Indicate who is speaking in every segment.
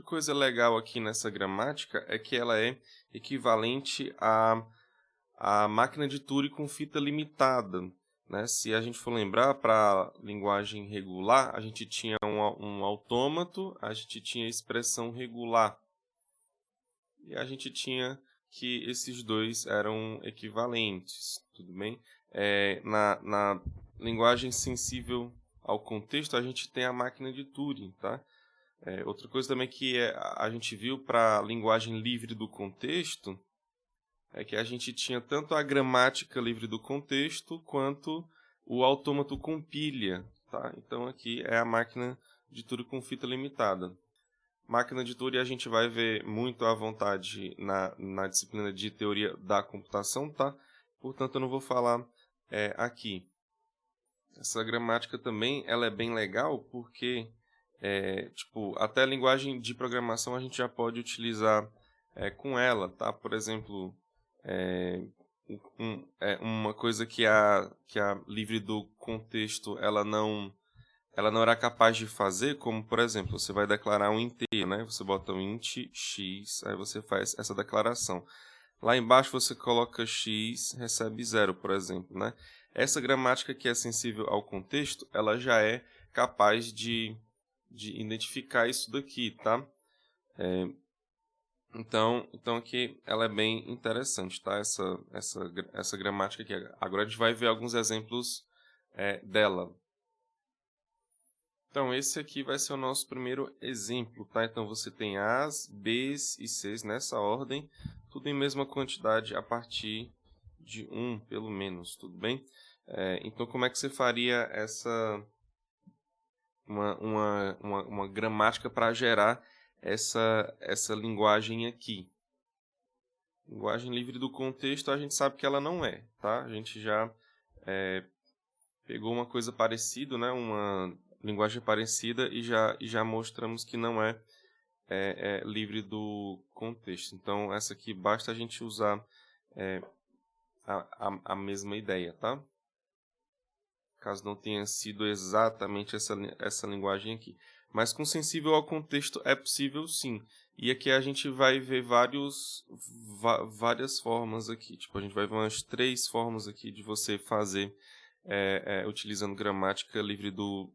Speaker 1: Outra coisa legal aqui nessa gramática é que ela é equivalente à máquina de Turing com fita limitada, né? Se a gente for lembrar, para a linguagem regular, a gente tinha um autômato, a gente tinha expressão regular. E a gente tinha que esses dois eram equivalentes, tudo bem? Na linguagem sensível ao contexto, a gente tem a máquina de Turing, tá? Outra coisa também que a gente viu para a linguagem livre do contexto é que a gente tinha tanto a gramática livre do contexto quanto o autômato compilha, tá? Então aqui é a máquina de Turing com fita limitada. Máquina de Turing a gente vai ver muito à vontade na disciplina de teoria da computação, tá? Portanto, eu não vou falar aqui. Essa gramática também ela é bem legal porque até a linguagem de programação a gente já pode utilizar com ela, tá? Por exemplo, uma coisa que a livre do contexto ela não era capaz de fazer, como, por exemplo, você vai declarar um inteiro, né? Você bota um int x, aí você faz essa declaração. Lá embaixo você coloca x, recebe 0, por exemplo, né? Essa gramática que é sensível ao contexto, ela já é capaz de identificar isso daqui, tá? Então aqui ela é bem interessante, tá? Essa gramática aqui. Agora a gente vai ver alguns exemplos dela. Então, esse aqui vai ser o nosso primeiro exemplo, tá? Então, você tem As, Bs e Cs nessa ordem, tudo em mesma quantidade a partir de 1, pelo menos, tudo bem? Então, como é que você faria uma gramática para gerar essa linguagem aqui? Linguagem livre do contexto, a gente sabe que ela não é, tá? A gente já pegou uma coisa parecida, né? Uma linguagem parecida e já mostramos que não é livre do contexto. Então, essa aqui basta a gente usar a mesma ideia, tá? Caso não tenha sido exatamente essa linguagem aqui. Mas com sensível ao contexto é possível sim. E aqui a gente vai ver várias formas aqui. Tipo, a gente vai ver umas 3 formas aqui de você fazer utilizando gramática livre do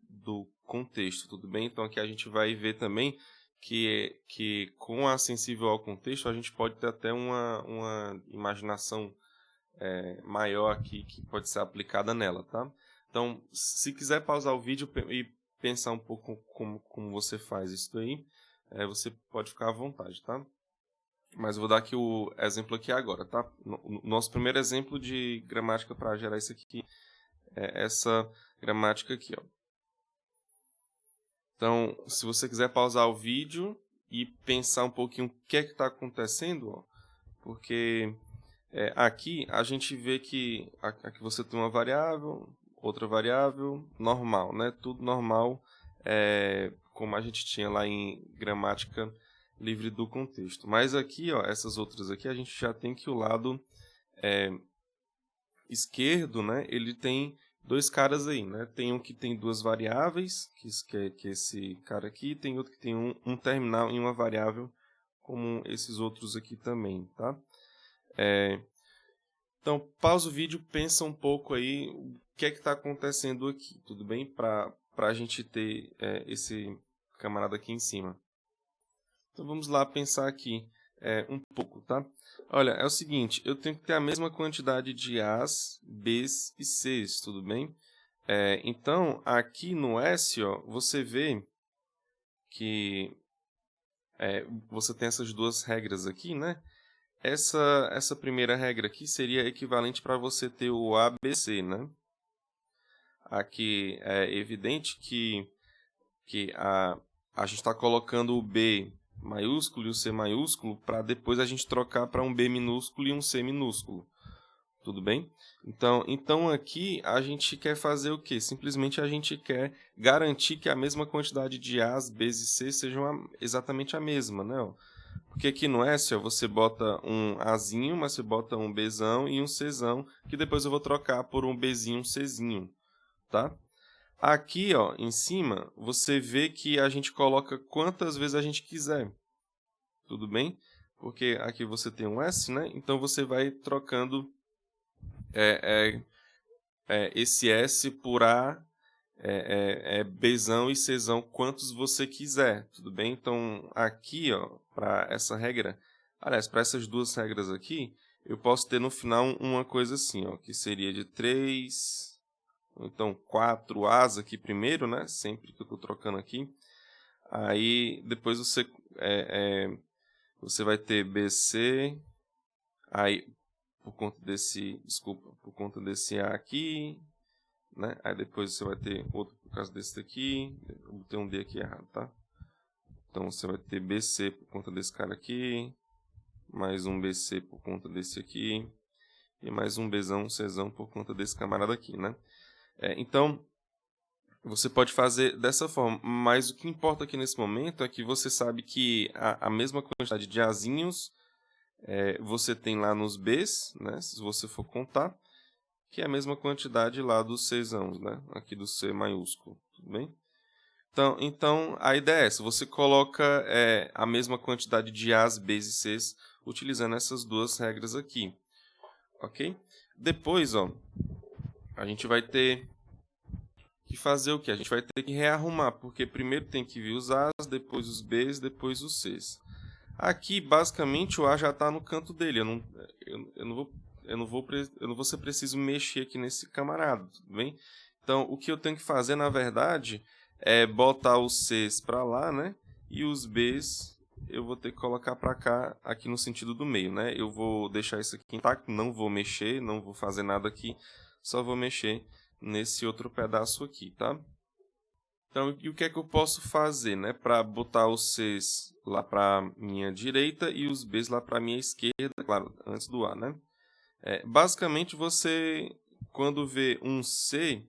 Speaker 1: contexto, tudo bem? Então aqui a gente vai ver também que com a sensível ao contexto a gente pode ter até uma imaginação maior aqui que pode ser aplicada nela, tá? Então, se quiser pausar o vídeo e pensar um pouco como você faz isso daí, você pode ficar à vontade, tá? Mas eu vou dar aqui o exemplo aqui agora, tá? Nosso primeiro exemplo de gramática para gerar isso aqui essa gramática aqui, ó. Então, se você quiser pausar o vídeo e pensar um pouquinho o que é que está acontecendo, ó, porque aqui a gente vê que aqui você tem uma variável, outra variável, normal, né? Tudo normal, como a gente tinha lá em gramática livre do contexto. Mas aqui, ó, essas outras aqui, a gente já tem que o lado esquerdo, né, ele tem 2 caras aí, né? Tem um que tem 2 variáveis, que é esse cara aqui, tem outro que tem um terminal e uma variável, como esses outros aqui também, tá? Então, pausa o vídeo, pensa um pouco aí o que é que está acontecendo aqui, tudo bem? Para a gente ter esse camarada aqui em cima. Então, vamos lá pensar aqui um pouco, tá? Olha, é o seguinte, eu tenho que ter a mesma quantidade de As, Bs e Cs, tudo bem? Então, aqui no S, ó, você vê que você tem essas 2 regras aqui, né? Essa primeira regra aqui seria equivalente para você ter o ABC, né? Aqui é evidente que a gente está colocando o B maiúsculo e o C maiúsculo para depois a gente trocar para um B minúsculo e um C minúsculo. Tudo bem? Então aqui a gente quer fazer o quê? Simplesmente a gente quer garantir que a mesma quantidade de A's, B's e C's sejam exatamente a mesma, né? Porque aqui no S você bota um Azinho, mas você bota um Bzão e um Czão, que depois eu vou trocar por um Bzinho e um Czinho, tá? Aqui, ó, em cima, você vê que a gente coloca quantas vezes a gente quiser. Tudo bem? Porque aqui você tem um S, né? Então você vai trocando esse S por A, Bzão e Czão, quantos você quiser. Tudo bem? Então aqui, ó, para essa regra, aliás, para essas duas regras aqui, eu posso ter no final uma coisa assim, ó, que seria de 3, ou então 4 As aqui primeiro, né? Sempre que eu estou trocando aqui. Aí depois você vai ter BC, aí por conta desse A aqui, né? Aí depois você vai ter outro por causa desse daqui, eu botei um D aqui errado, tá? Então você vai ter BC por conta desse cara aqui, mais um BC por conta desse aqui, e mais um Bzão, Czão por conta desse camarada aqui, né? Então, você pode fazer dessa forma, mas o que importa aqui nesse momento é que você sabe que a mesma quantidade de Azinhos você tem lá nos Bs, né, se você for contar, que é a mesma quantidade lá dos Czãos, né, aqui do C maiúsculo, tudo bem? Então a ideia é essa, você coloca a mesma quantidade de As, Bs e Cs utilizando essas duas regras aqui, ok? Depois, ó, a gente vai ter que fazer o que? A gente vai ter que rearrumar, porque primeiro tem que vir os As, depois os Bs, depois os Cs. Aqui, basicamente, o A já está no canto dele. Eu não vou ser preciso mexer aqui nesse camarada, tudo bem? Então, o que eu tenho que fazer, na verdade, é botar os Cs para lá, né? E os Bs eu vou ter que colocar para cá, aqui no sentido do meio, né? Eu vou deixar isso aqui intacto, não vou mexer, não vou fazer nada aqui, só vou mexer nesse outro pedaço aqui, tá? Então, e o que é que eu posso fazer, né, para botar os Cs lá para minha direita e os Bs lá para minha esquerda, claro, antes do A, né? Basicamente, você, quando vê um C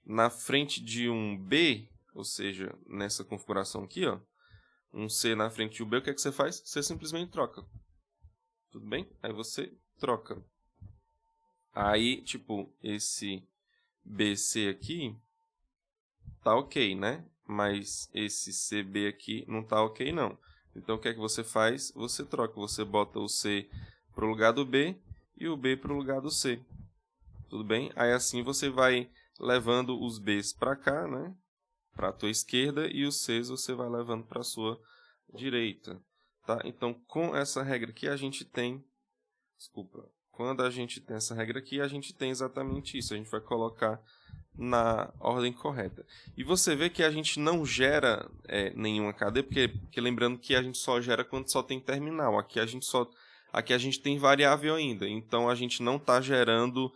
Speaker 1: na frente de um B, ou seja, nessa configuração aqui, ó, um C na frente de um B, o que é que você faz? Você simplesmente troca. Tudo bem? Aí você troca. Aí, tipo, esse BC aqui tá ok, né? Mas esse CB aqui não tá ok, não. Então, o que é que você faz? Você troca. Você bota o C para o lugar do B e o B para o lugar do C. Tudo bem? Aí, assim, você vai levando os Bs para cá, né? Para a tua esquerda, e os Cs você vai levando para a sua direita. Tá? Então, com essa regra aqui, a gente tem... Desculpa. Quando a gente tem essa regra aqui, a gente tem exatamente isso. A gente vai colocar na ordem correta. E você vê que a gente não gera nenhuma cadeia, porque lembrando que a gente só gera quando só tem terminal. Aqui a gente tem variável ainda, então a gente não está gerando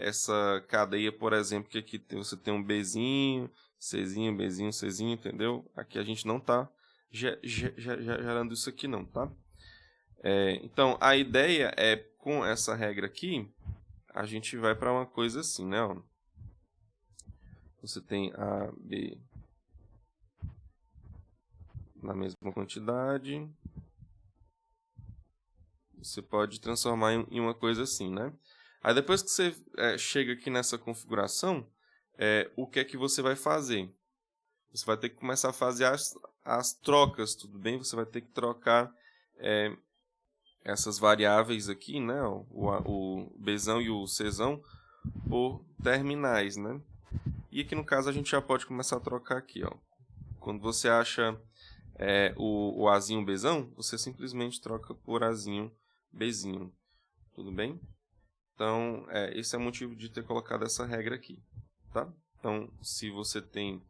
Speaker 1: essa cadeia, por exemplo, que aqui você tem um Bzinho, Czinho, Bzinho, Czinho, entendeu? Aqui a gente não está gerando isso aqui não, tá? Então a ideia é, com essa regra aqui, a gente vai para uma coisa assim, né? Ó. Você tem A, B na mesma quantidade. Você pode transformar em uma coisa assim, né? Aí depois que você chega aqui nessa configuração, o que é que você vai fazer? Você vai ter que começar a fazer as trocas, tudo bem? Você vai ter que trocar essas variáveis aqui, né? O Bzão e o Czão por terminais, né? E aqui no caso a gente já pode começar a trocar aqui, ó. Quando você acha o Azinho Bzão, você simplesmente troca por Azinho Bzinho. Tudo bem? Então, esse é o motivo de ter colocado essa regra aqui, tá? Então, se você tem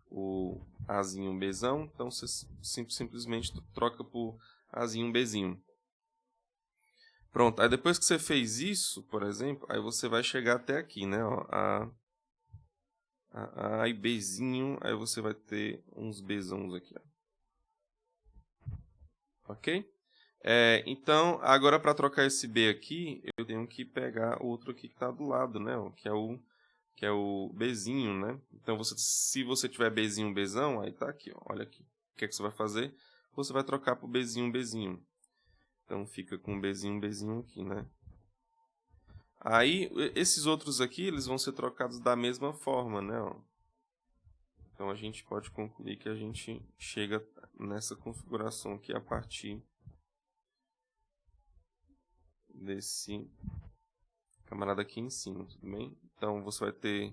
Speaker 1: o Azinho Bzão, então você simplesmente troca por Azinho Bzinho. Pronto, aí depois que você fez isso, por exemplo, aí você vai chegar até aqui, né? Ó, A e Bzinho, aí você vai ter uns Bzãos aqui, ó. Ok? Então, agora para trocar esse B aqui, eu tenho que pegar outro aqui que está do lado, né? Ó, que é o Bzinho, né? Então, se você tiver Bzinho, Bzão, aí tá aqui, ó, olha aqui. O que é que você vai fazer? Você vai trocar para o Bzinho, Bzinho. Então, fica com Bzinho, Bzinho aqui, né? Aí, esses outros aqui, eles vão ser trocados da mesma forma, né? Ó. Então, a gente pode concluir que a gente chega nessa configuração aqui a partir desse camarada aqui em cima, tudo bem? Então, você vai ter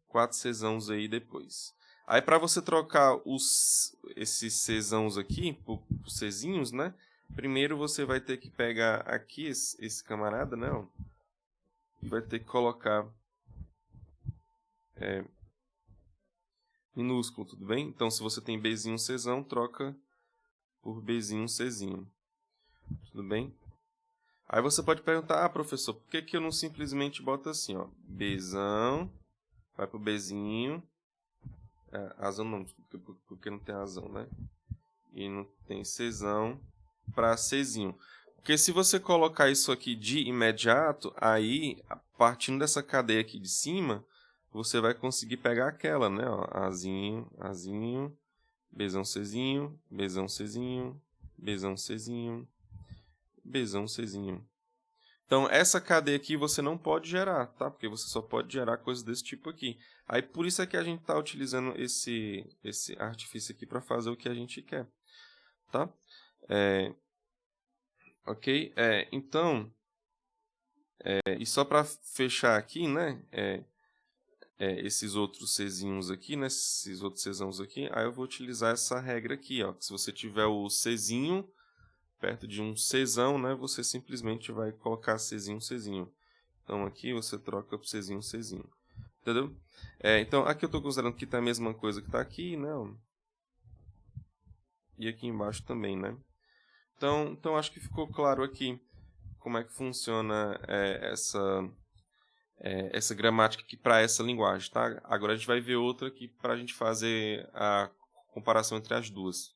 Speaker 1: 4 Czãos aí depois. Aí, para você trocar esses Czãos aqui por Czinhos, né? Primeiro, você vai ter que pegar aqui esse camarada, né? Ó, e vai ter que colocar minúsculo, tudo bem? Então, se você tem Bzinho Czão, troca por Bzinho Czinho. Tudo bem? Aí você pode perguntar, professor, por que eu não simplesmente boto assim, ó, Bzão, vai pro Bzinho, azão não, porque não tem azão, né? E não tem Czão para Czinho. Porque se você colocar isso aqui de imediato, aí, partindo dessa cadeia aqui de cima, você vai conseguir pegar aquela, né? Ó, Azinho, Azinho, Bzão Czinho, Bzão Czinho, Bzão Czinho, Bzão Czinho. Então, essa cadeia aqui você não pode gerar, tá? Porque você só pode gerar coisas desse tipo aqui. Aí, por isso é que a gente está utilizando esse artifício aqui para fazer o que a gente quer, tá? Ok? Então, e só para fechar aqui, né? Esses outros Czinhos aqui, né? Esses outros Czãos aqui, aí eu vou utilizar essa regra aqui, ó. Que se você tiver o Czinho perto de um Czão, né? Você simplesmente vai colocar Czinho, Czinho. Então, aqui você troca por Czinho, Czinho. Entendeu? Então, aqui eu estou considerando que está a mesma coisa que está aqui, né? E aqui embaixo também, né? Então acho que ficou claro aqui como é que funciona essa gramática aqui para essa linguagem, tá? Agora a gente vai ver outra aqui para a gente fazer a comparação entre as duas.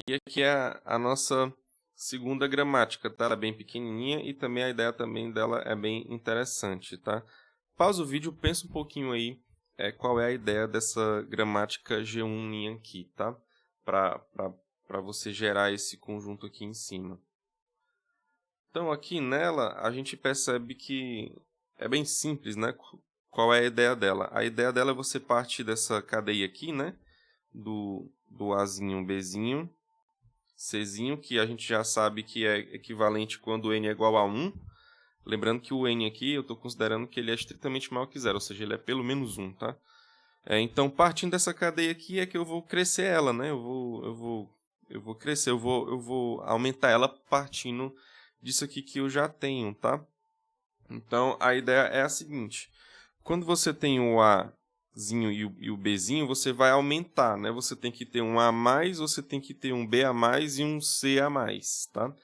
Speaker 1: E aqui é a nossa segunda gramática, tá? Ela é bem pequenininha e também a ideia também dela é bem interessante, tá? Pausa o vídeo, pensa um pouquinho aí qual é a ideia dessa gramática G1 aqui, tá? Para você gerar esse conjunto aqui em cima. Então, aqui nela, a gente percebe que é bem simples, né? Qual é a ideia dela? A ideia dela é você partir dessa cadeia aqui, né? Do Azinho, Bzinho, Czinho, que a gente já sabe que é equivalente quando n é igual a 1. Lembrando que o n aqui, eu estou considerando que ele é estritamente maior que 0, ou seja, ele é pelo menos 1, tá? Então, partindo dessa cadeia aqui, é que eu vou crescer ela, né? Eu vou crescer, eu vou aumentar ela partindo disso aqui que eu já tenho, tá? Então, a ideia é a seguinte. Quando você tem o Azinho e o Bzinho, você vai aumentar, né? Você tem que ter um A+, você tem que ter um B a mais e um C a mais, tá?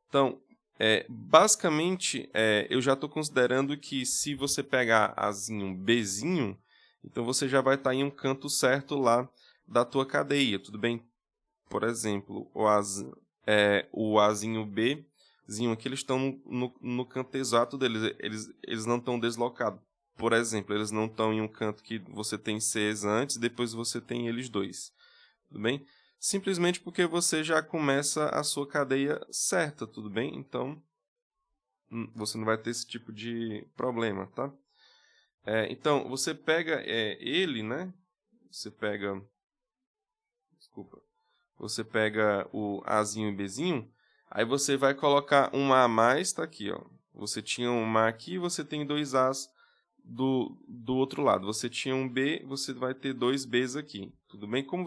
Speaker 1: Então, basicamente, eu já estou considerando que se você pegar Azinho, Bzinho, então você já vai estar em um canto certo lá da tua cadeia, tudo bem? Por exemplo, o Azinho, Bzinho aqui, eles estão no canto exato deles, eles não estão deslocados. Por exemplo, eles não estão em um canto que você tem Cs antes, depois você tem eles dois, tudo bem? Simplesmente porque você já começa a sua cadeia certa, tudo bem? Então, você não vai ter esse tipo de problema, tá? Então, você pega ele, né? Você pega o Azinho e Bzinho, aí você vai colocar um A a mais, tá aqui, ó. Você tinha um A aqui, você tem dois As do outro lado. Você tinha um B, você vai ter dois Bs aqui, tudo bem? Como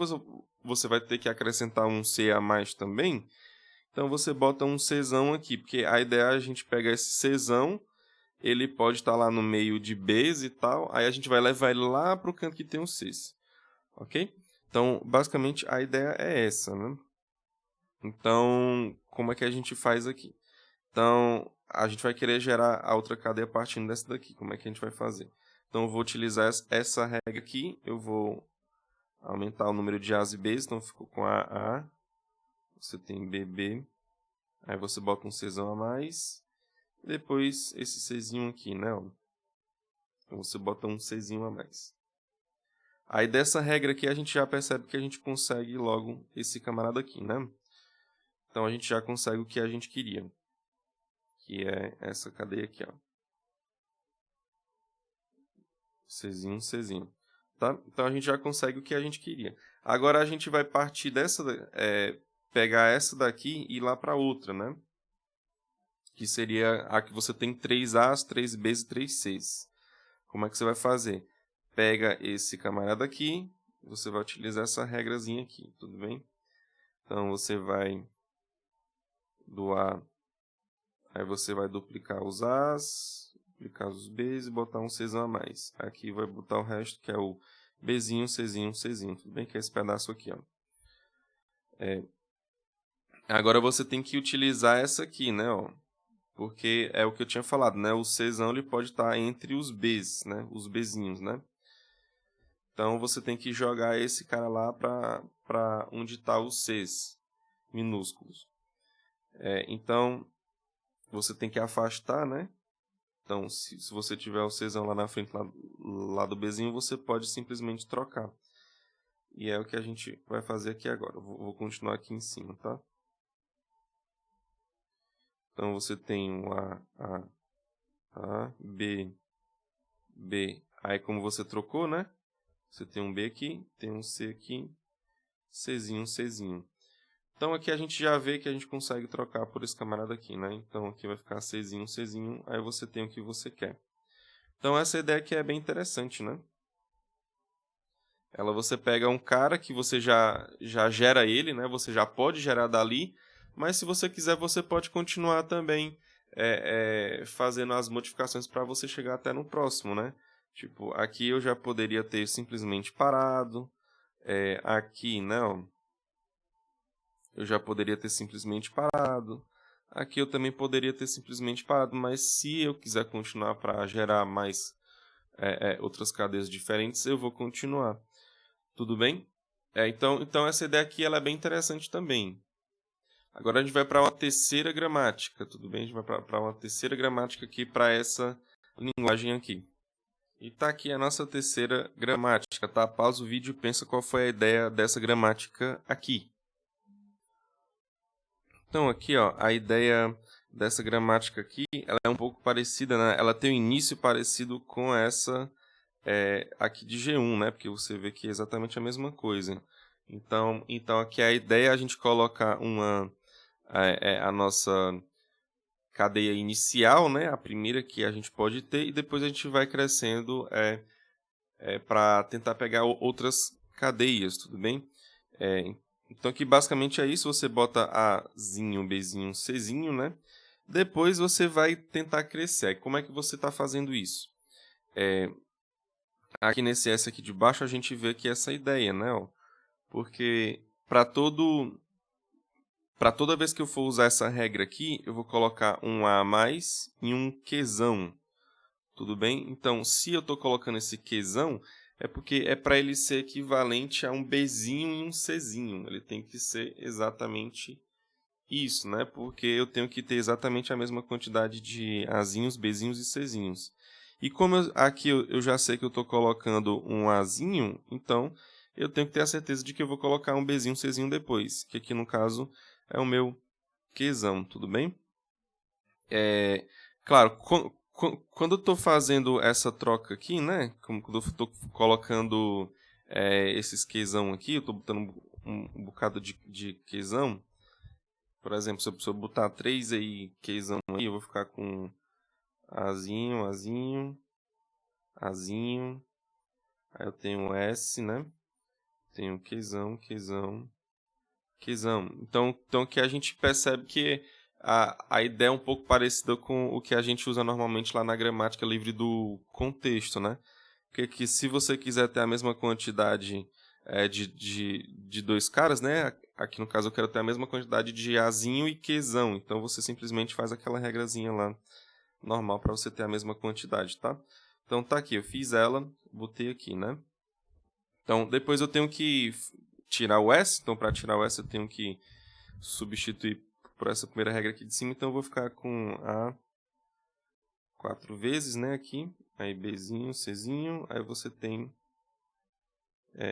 Speaker 1: você vai ter que acrescentar um C a mais também, então você bota um Czão aqui, porque a ideia é a gente pegar esse Czão, ele pode estar lá no meio de Bs e tal, aí a gente vai levar ele lá para o canto que tem um Cs, ok? Então, basicamente, a ideia é essa, né? Então, como é que a gente faz aqui? Então, a gente vai querer gerar a outra cadeia partindo dessa daqui. Como é que a gente vai fazer? Então, eu vou utilizar essa regra aqui. Eu vou aumentar o número de A's e B's. Então, ficou com A. Você tem BB. Aí você bota um Czão a mais. E depois esse Czinho aqui, né? Então, você bota um Czinho a mais. Aí, dessa regra aqui, a gente já percebe que a gente consegue logo esse camarada aqui, né? Então, a gente já consegue o que a gente queria. que é essa cadeia aqui, ó. Czinho, Czinho. Tá? Então a gente já consegue o que a gente queria. Agora a gente vai partir dessa, pegar essa daqui e ir lá para outra, né? Que seria a que você tem 3 A's, 3 B's e 3 C's. Como é que você vai fazer? Pega esse camarada aqui, você vai utilizar essa regrazinha aqui, tudo bem? Então você vai doar, aí você vai duplicar os A's, duplicar os B's e botar um Czão a mais. Aqui vai botar o resto, que é o Bzinho, Czinho, Czinho, tudo bem? Que é esse pedaço aqui, ó. Agora você tem que utilizar essa aqui, né, ó. Porque é o que eu tinha falado, né? O Czão ele pode estar entre os B's, né? Os Bzinhos, né? Então você tem que jogar esse cara lá para onde está os C's minúsculos. Então você tem que afastar, né? Então se você tiver o Czão lá na frente, lá do Bzinho, você pode simplesmente trocar. E é o que a gente vai fazer aqui agora. Vou continuar aqui em cima, tá? Então você tem um A, B, B. Aí como você trocou, né? Você tem um B aqui, tem um C aqui, Czinho, Czinho. Então aqui a gente já vê que a gente consegue trocar por esse camarada aqui, né? Então aqui vai ficar Czinho, Czinho, aí você tem o que você quer. Então essa ideia aqui é bem interessante, né? Você pega um cara que você já gera ele, né? Você já pode gerar dali, mas se você quiser você pode continuar também fazendo as modificações para você chegar até no próximo, né? Tipo, aqui eu já poderia ter simplesmente parado, aqui, né? Ó, eu já poderia ter simplesmente parado. Aqui eu também poderia ter simplesmente parado, mas se eu quiser continuar para gerar mais outras cadeias diferentes, eu vou continuar. Tudo bem? Então essa ideia aqui ela é bem interessante também. Agora a gente vai para uma terceira gramática, tudo bem? A gente vai para uma terceira gramática aqui para essa linguagem aqui. E tá aqui a nossa terceira gramática, tá? Pausa o vídeo e pensa qual foi a ideia dessa gramática aqui. Então aqui, ó, a ideia dessa gramática aqui, ela é um pouco parecida, né? Ela tem um início parecido com essa aqui de G1, né? Porque você vê que é exatamente a mesma coisa. Então aqui a ideia é a gente colocar a nossa cadeia inicial, né? A primeira que a gente pode ter, e depois a gente vai crescendo para tentar pegar outras cadeias, tudo bem? Então aqui basicamente é isso, você bota Azinho, Bzinho, Czinho, né? Depois você vai tentar crescer. Como é que você está fazendo isso? Aqui nesse S aqui de baixo a gente vê que essa ideia, né? Ó, porque para toda vez que eu for usar essa regra aqui, eu vou colocar um A a mais e um Qzão. Tudo bem? Então, se eu estou colocando esse Qzão, é porque é para ele ser equivalente a um Bzinho e um Czinho. Ele tem que ser exatamente isso, né? Porque eu tenho que ter exatamente a mesma quantidade de Azinhos, Bzinhos e Czinhos. E como aqui eu já sei que eu estou colocando um Azinho, então eu tenho que ter a certeza de que eu vou colocar um Bzinho, Czinho depois. Que aqui no caso é o meu Qzão, tudo bem? Claro, quando eu estou fazendo essa troca aqui, né? Quando eu estou colocando esses Qzão aqui, eu estou botando um bocado de Qzão. Por exemplo, se eu botar 3 aí, Qzão aí, eu vou ficar com Azinho, Azinho, Azinho. Aí eu tenho S, né? Tenho Qzão, Qzão, Qzão. Então que a gente percebe que a ideia é um pouco parecida com o que a gente usa normalmente lá na gramática livre do contexto, né? Porque que se você quiser ter a mesma quantidade de dois caras, né? Aqui no caso eu quero ter a mesma quantidade de Azinho e Qzão. Então você simplesmente faz aquela regrazinha lá normal para você ter a mesma quantidade, tá? Então tá aqui, eu fiz ela, botei aqui, né? Então depois eu tenho que tirar o S. Então para tirar o S eu tenho que substituir por essa primeira regra aqui de cima. Então eu vou ficar com A 4 vezes, né? Aqui. Aí Bzinho, Czinho. Aí você tem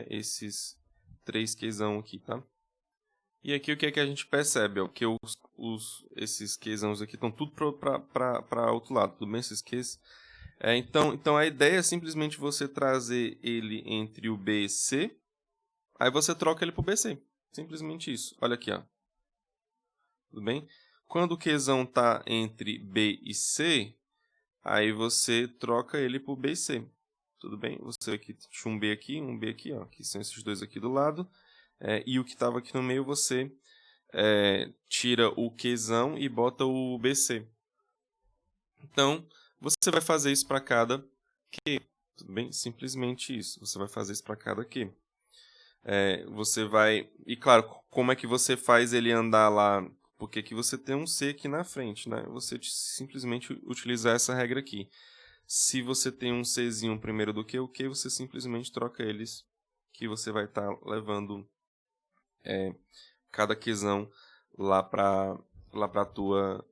Speaker 1: esses 3 Qzão aqui, tá? E aqui o que é que a gente percebe? Ó, que esses Qzãos aqui estão tudo para outro lado, tudo bem? Esses Qs. Então a ideia é simplesmente você trazer ele entre o B e C, aí você troca ele para o BC. Simplesmente isso. Olha aqui, ó. Tudo bem? Quando o Qzão está entre B e C, aí você troca ele por B e C. Tudo bem? Você aqui tinha um B aqui, ó, que são esses dois aqui do lado. E o que estava aqui no meio, você tira o Qzão e bota o BC. Então, você vai fazer isso para cada Q. Tudo bem? Simplesmente isso. Você vai fazer isso para cada Q. Você vai... E claro, como é que você faz ele andar lá? Porque aqui você tem um C aqui na frente, né? Você simplesmente utilizar essa regra aqui. Se você tem um Czinho primeiro do que o Q, você simplesmente troca eles, que você vai estar levando cada Qzão lá para a tua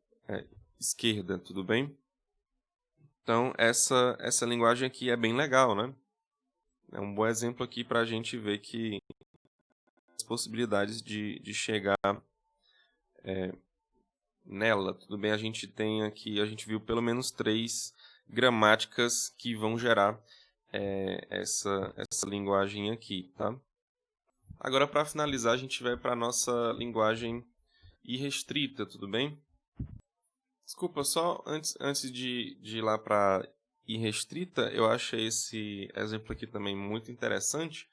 Speaker 1: esquerda, tudo bem? Então, essa linguagem aqui é bem legal, né? É um bom exemplo aqui para a gente ver que as possibilidades de chegar nela, tudo bem? A gente tem aqui, a gente viu pelo menos 3 gramáticas que vão gerar essa linguagem aqui, tá? Agora, para finalizar, a gente vai para a nossa linguagem irrestrita, tudo bem? Desculpa, só antes de ir lá para irrestrita, eu achei esse exemplo aqui também muito interessante,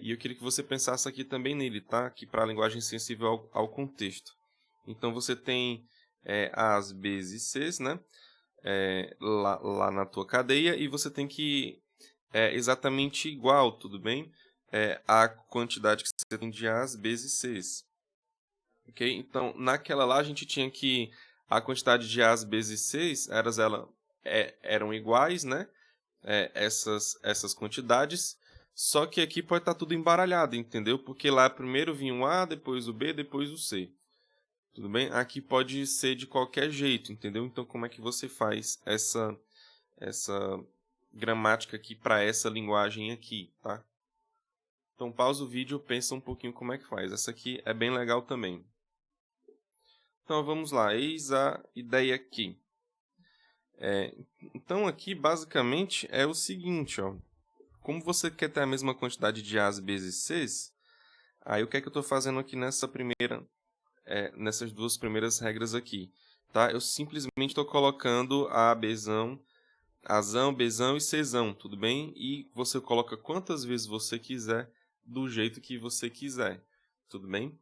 Speaker 1: e eu queria que você pensasse aqui também nele, tá? Aqui para a linguagem sensível ao contexto. Então, você tem As, Bs e Cs, né? Lá na tua cadeia, e você tem que exatamente igual, tudo bem? A quantidade que você tem de As, Bs e Cs. Ok? Então, naquela lá, a gente tinha que a quantidade de As, Bs e Cs eram iguais, né? Essas quantidades. Só que aqui pode estar tudo embaralhado, entendeu? Porque lá primeiro vinha o A, depois o B, depois o C. Tudo bem? Aqui pode ser de qualquer jeito, entendeu? Então, como é que você faz essa gramática aqui para essa linguagem aqui, tá? Então, pausa o vídeo e pensa um pouquinho como é que faz. Essa aqui é bem legal também. Então, vamos lá. Eis a ideia aqui. Então, aqui, basicamente, é o seguinte, ó. Como você quer ter a mesma quantidade de As, Bs e Cs, aí o que é que eu estou fazendo aqui nessas duas primeiras regras aqui? Tá? Eu simplesmente estou colocando A, Bzão, Azão, Bzão e Czão, tudo bem? E você coloca quantas vezes você quiser, do jeito que você quiser, tudo bem?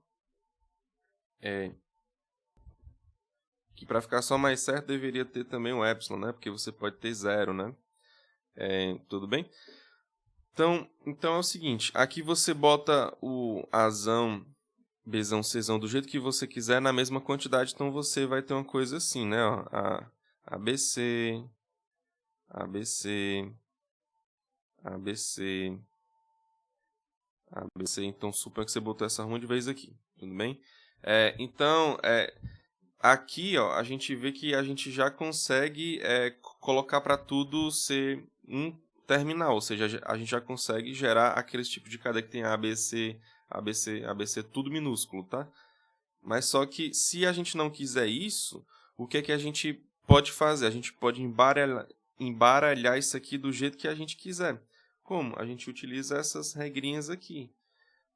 Speaker 1: Que para ficar só mais certo deveria ter também o epsilon, né? Porque você pode ter 0, né? Tudo bem? Então é o seguinte, aqui você bota o Azão, Bzão, Czão do jeito que você quiser na mesma quantidade, então você vai ter uma coisa assim, né? Ó, ABC, ABC, ABC, ABC. Então suponha que você botou essa ruma de vez aqui, tudo bem? Então, aqui, ó, a gente vê que a gente já consegue colocar para tudo ser um terminal, ou seja, a gente já consegue gerar aqueles tipos de cadeia que tem ABC, ABC, ABC, tudo minúsculo, tá? Mas só que se a gente não quiser isso, o que é que a gente pode fazer? A gente pode embaralhar isso aqui do jeito que a gente quiser. Como? A gente utiliza essas regrinhas aqui.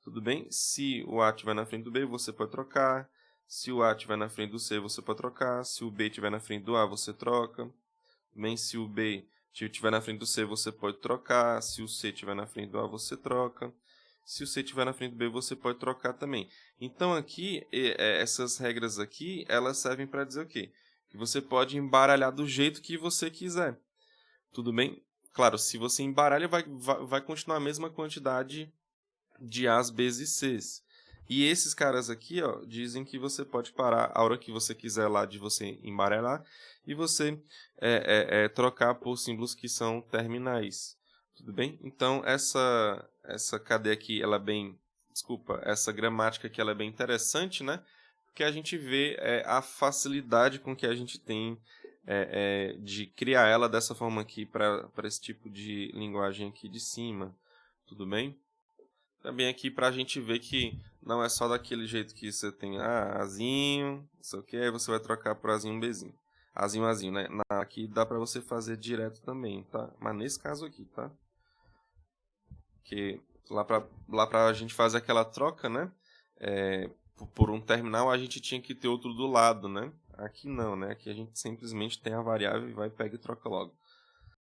Speaker 1: Tudo bem? Se o A estiver na frente do B, você pode trocar. Se o A estiver na frente do C, você pode trocar. Se o B estiver na frente do A, você troca. Também se o B estiver na frente do C, você pode trocar. Se o C estiver na frente do A, você troca. Se o C estiver na frente do B, você pode trocar também. Então, aqui, essas regras aqui, elas servem para dizer o quê? Que você pode embaralhar do jeito que você quiser. Tudo bem? Claro, se você embaralha, vai continuar a mesma quantidade de As, Bs e Cs. E esses caras aqui, ó, dizem que você pode parar a hora que você quiser lá de você embaralhar e você trocar por símbolos que são terminais. Tudo bem? Então, essa cadeia aqui, ela é bem... Desculpa, essa gramática aqui, ela é bem interessante, né? Porque a gente vê a facilidade com que a gente tem de criar ela dessa forma aqui para esse tipo de linguagem aqui de cima. Tudo bem? Também aqui para a gente ver que não é só daquele jeito que você tem Azinho, não sei o que, aí você vai trocar por Azinho Bzinho. Azinho, Azinho, né? Aqui dá pra você fazer direto também, tá? Mas nesse caso aqui, tá? Que lá pra gente fazer aquela troca, né? Por um terminal a gente tinha que ter outro do lado, né? Aqui não, né? Aqui a gente simplesmente tem a variável e vai, pega e troca logo.